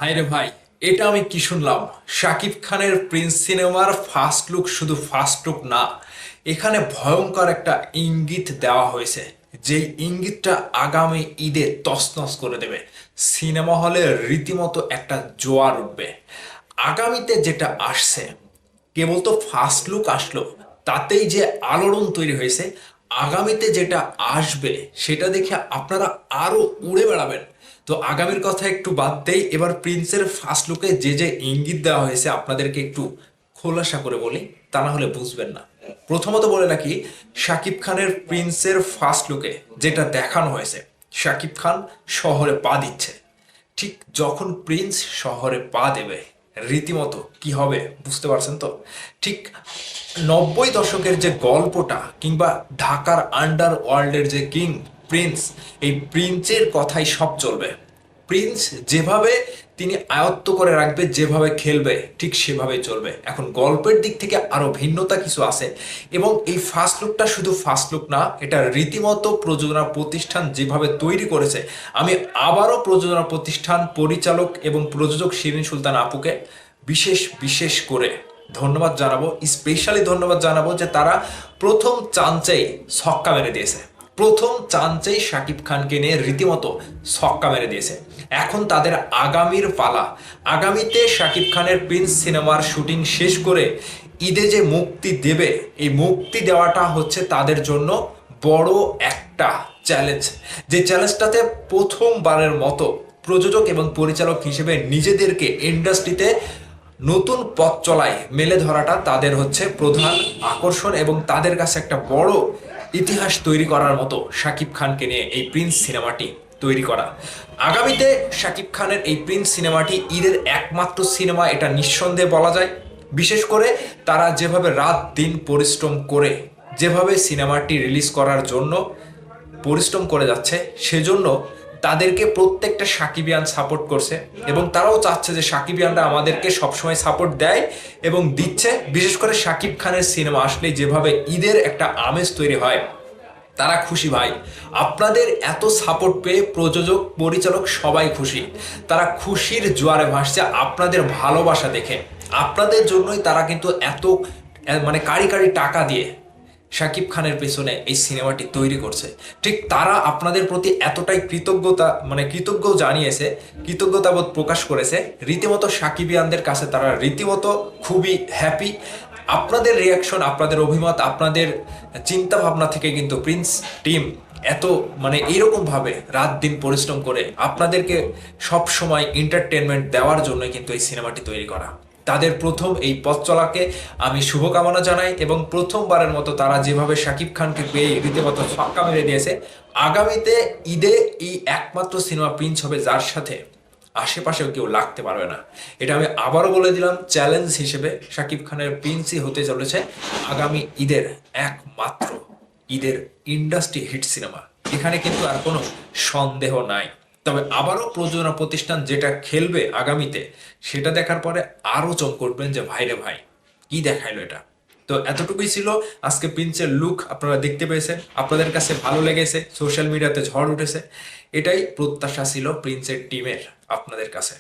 ভাই রে ভাই, এটা আমি কি শুনলাম? শাকিব খানের প্রিন্স সিনেমার ফার্স্ট লুক শুধু ফার্স্ট লুক না, এখানে ভয়ঙ্কর একটা ইঙ্গিত দেওয়া হয়েছে, যেই ইঙ্গিতটা আগামী ঈদে তছনছ করে দেবে। সিনেমা হলে রীতিমতো একটা জোয়ার উঠবে। আগামীতে যেটা আসছে, কেবল তো ফার্স্ট লুক আসলো, তাতেই যে আলোড়ন তৈরি হয়েছে, আগামীতে যেটা আসবে সেটা দেখে আপনারা আরো উড়ে বেড়াবেন। তো আগামীর কথা একটু বাদ দেই, এবার প্রিন্সের ফার্স্ট লুকে যে যে ইঙ্গিত দেওয়া হয়েছে আপনাদেরকে একটু খোলাসা করে বলি, তা না হলে বুঝবেন না। প্রথমত বলে রাখি, শাকিব খানের প্রিন্সের ফার্স্ট লুকে যেটা দেখানো হয়েছে, শাকিব খান শহরে পা দিচ্ছে। ঠিক যখন প্রিন্স শহরে পা দেবে, রীতিমতো কি হবে বুঝতে পারছেন তো? ঠিক 90 দশকের যে গল্পটা, কিংবা ঢাকার আন্ডার ওয়ার্ল্ডের যে কিং প্রিন্স, এই প্রিন্সের কথাই সব চলবে। প্রিন্স যেভাবে তিনি আয়ত্ত করে রাখবে, যেভাবে খেলবে ঠিক সেভাবেই চলবে। এখন গল্পের দিক থেকে আরো ভিন্নতা কিছু আছে, এবং এই ফার্স্ট লুকটা শুধু ফার্স্ট লুক না, এটা রীতিমতো প্রযোজনা প্রতিষ্ঠান যেভাবে তৈরি করেছে। আমি আবারও প্রযোজনা প্রতিষ্ঠান, পরিচালক এবং প্রযোজক শিরিন সুলতান আপুকে বিশেষ বিশেষ করে ধন্যবাদ জানাবো, স্পেশালি ধন্যবাদ জানাবো যে তারা প্রথম চান্সেই ছক্কা মেরে দিয়েছে। প্রথম চান্সেই শাকিব খানকে নিয়ে রীতিমতো ছক্কা মেরে দিয়েছে। এখন তাদের আগামীর পালা। আগামীতে শাকিব খানের প্রিন্স সিনেমার শুটিং শেষ করে ঈদে যে মুক্তি দেবে, এই মুক্তি দেওয়াটা হচ্ছে তাদের জন্য বড় একটা চ্যালেঞ্জ। যে চ্যালেঞ্জটাতে প্রথমবারের মতো প্রযোজক এবং পরিচালক হিসেবে নিজেদেরকে ইন্ডাস্ট্রিতে নতুন পথ চলায় মেলে ধরাটা তাদের হচ্ছে প্রধান আকর্ষণ, এবং তাদের কাছে একটা বড় ইতিহাস তৈরি করার মতো শাকিব খানকে নিয়ে এই প্রিন্স সিনেমাটি তৈরি করা। আগামীতে শাকিব খানের এই প্রিন্স সিনেমাটি ঈদের একমাত্র সিনেমা, এটা নিঃসন্দেহে বলা যায়। বিশেষ করে তারা যেভাবে রাত দিন পরিশ্রম করে যেভাবে সিনেমাটি রিলিজ করার জন্য পরিশ্রম করে যাচ্ছে, সেজন্য তাদেরকে প্রত্যেকটা সাকিবিয়ান সাপোর্ট করছে, এবং তারাও চাচ্ছে যে সাকিবিয়ানরা আমাদেরকে সবসময় সাপোর্ট দেয় এবং দিচ্ছে। বিশেষ করে শাকিব খানের সিনেমা আসলে যেভাবে ঈদের একটা আমেজ তৈরি হয়, তারা খুশি ভাই। আপনাদের এত সাপোর্ট পেয়ে প্রযোজক পরিচালক সবাই খুশি। তারা খুশির জোয়ারে ভাসছে আপনাদের ভালোবাসা দেখে। আপনাদের জন্যই তারা কিন্তু এত মানে কারি কারি টাকা দিয়ে শাকিব খানের পেছনে এই সিনেমাটি তৈরি করছে। ঠিক তারা আপনাদের প্রতি এতটাই কৃতজ্ঞ জানিয়েছে, কৃতজ্ঞতাবোধ প্রকাশ করেছে, রীতিমতো সাকিবিয়ানদের কাছে তারা রীতিমতো খুবই হ্যাপি। আপনাদের রিয়াকশন, আপনাদের অভিমত, আপনাদের চিন্তা ভাবনা থেকে কিন্তু প্রিন্স টিম এত এইরকম ভাবে রাত দিন পরিশ্রম করে আপনাদেরকে সব সময় এন্টারটেনমেন্ট দেওয়ার জন্য কিন্তু এই সিনেমাটি তৈরি করা। তাদের প্রথম এই পথ চলাকে আমি শুভকামনা জানাই, এবং প্রথমবারের মতো তারা যেভাবে শাকিব খানকে পেয়ে রীতিমতো ছক্কা মেরে দিয়েছে, আগামীতে ঈদে এই একমাত্র সিনেমা প্রিন্স হবে যার সাথে আশেপাশেও কেউ লাগতে পারবে না। এটা আমি আবারও বলে দিলাম চ্যালেঞ্জ হিসেবে, শাকিব খানের প্রিন্সই হতে চলেছে আগামী ঈদের একমাত্র ঈদের ইন্ডাস্ট্রি হিট সিনেমা। এখানে কিন্তু আর কোনো সন্দেহ নাই। তবে আবারও প্রযোজনা প্রতিষ্ঠান যেটা খেলবে আগামীতে, সেটা দেখার পরে আরো চমক উঠবেন যে ভাইরে ভাই, কি দেখাইলো এটা। তো এতটুকুই ছিল আজকে প্রিন্সের লুক। আপনারা দেখতে পেয়েছেন, আপনাদের কাছে ভালো লেগেছে, সোশ্যাল মিডিয়াতে ঝড় উঠেছে। এটাই প্রত্যাশা ছিল প্রিন্সের টিমের আপনাদের কাছে।